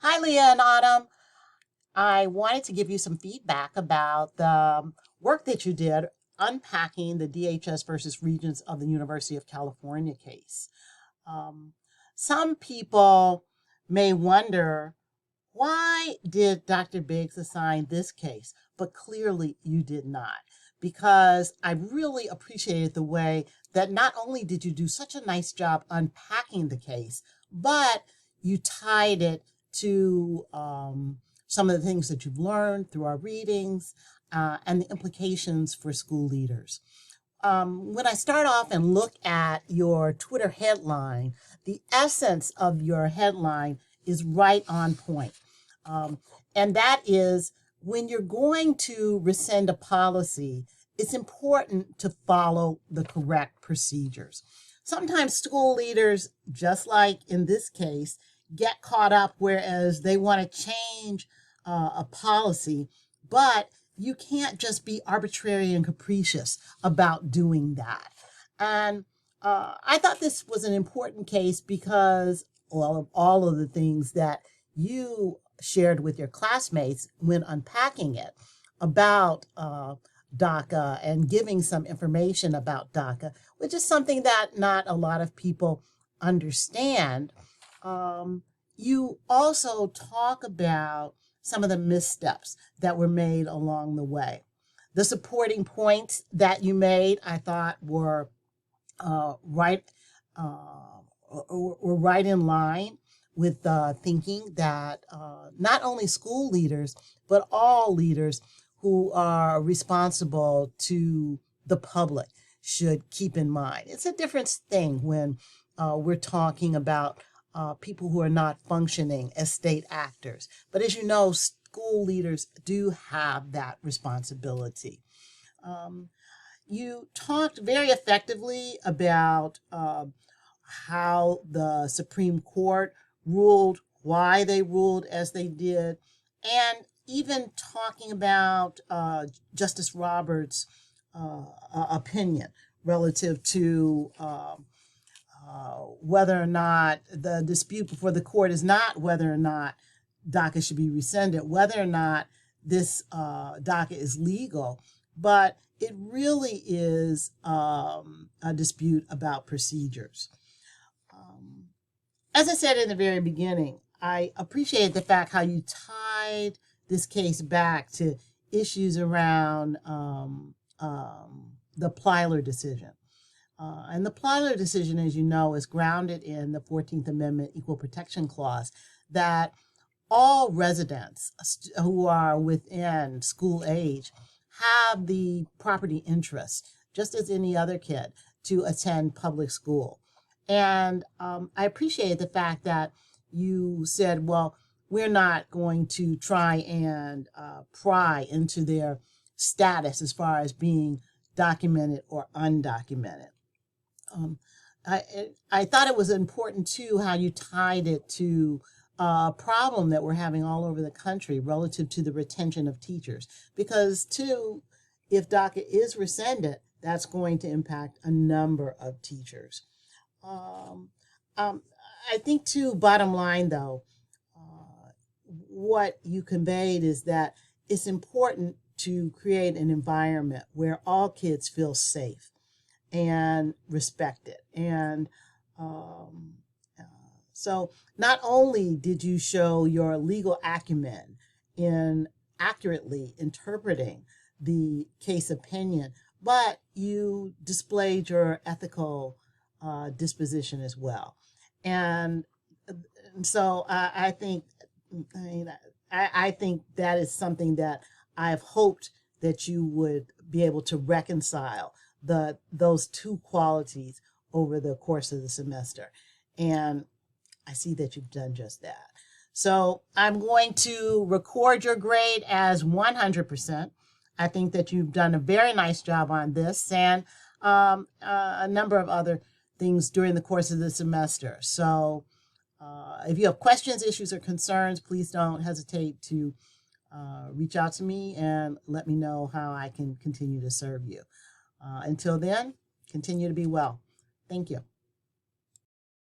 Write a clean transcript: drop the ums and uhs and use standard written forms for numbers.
Hi, Leah and Autumn. I wanted to give you some feedback about the work that you did unpacking the DHS versus Regents of the University of California case. Um, some people may wonder, why did Dr. Biggs assign this case? But clearly you did not, because I really appreciated the way that not only did you do such a nice job unpacking the case, but you tied it to some of the things that you've learned through our readings and the implications for school leaders. When I start off and look at your Twitter headline, the essence of your headline is right on point. Um, and that is, when you're going to rescind a policy, it's important to follow the correct procedures. Sometimes school leaders, just like in this case, get caught up whereas they want to change a policy, but you can't just be arbitrary and capricious about doing that. And I thought this was an important case because all of the things that you shared with your classmates when unpacking it about Daca and giving some information about Daca, which is something that not a lot of people understand. You also talk about some of the missteps that were made along the way. The supporting points that you made, I thought, were right were right in line with thinking that not only school leaders but all leaders who are responsible to the public should keep in mind. It's a different thing when we're talking about people who are not functioning as state actors. But as you know, school leaders do have that responsibility. Um, you talked very effectively about how the Supreme Court ruled, why they ruled as they did, and even talking about Justice Roberts' opinion relative to whether or not the dispute before the court is not whether or not DACA should be rescinded, whether or not this DACA is legal, but it really is a dispute about procedures. Um, as I said in the very beginning, I appreciate the fact how you tied this case back to issues around the Plyler decision. And the Plyler decision, as you know, is grounded in the 14th Amendment Equal Protection Clause that all residents who are within school age have the property interest, just as any other kid, to attend public school. And I appreciate the fact that you said, well, we're not going to try and pry into their status as far as being documented or undocumented. Um, I, I thought it was important too how you tied it to a problem that we're having all over the country relative to the retention of teachers. Because too, if DACA is rescinded, that's going to impact a number of teachers. Um, um, I think too, bottom line though, what you conveyed is that it's important to create an environment where all kids feel safe and respected. And um, uh, so not only did you show your legal acumen in accurately interpreting the case opinion, but you displayed your ethical disposition as well. And, so I think, I mean, I think that is something that I've hoped that you would be able to reconcile those two qualities over the course of the semester. And I see that you've done just that. So I'm going to record your grade as 100%. I think that you've done a very nice job on this and a number of other things during the course of the semester. So if you have questions, issues, or concerns, please don't hesitate to reach out to me and let me know how I can continue to serve you. Until then, continue to be well. Thank you.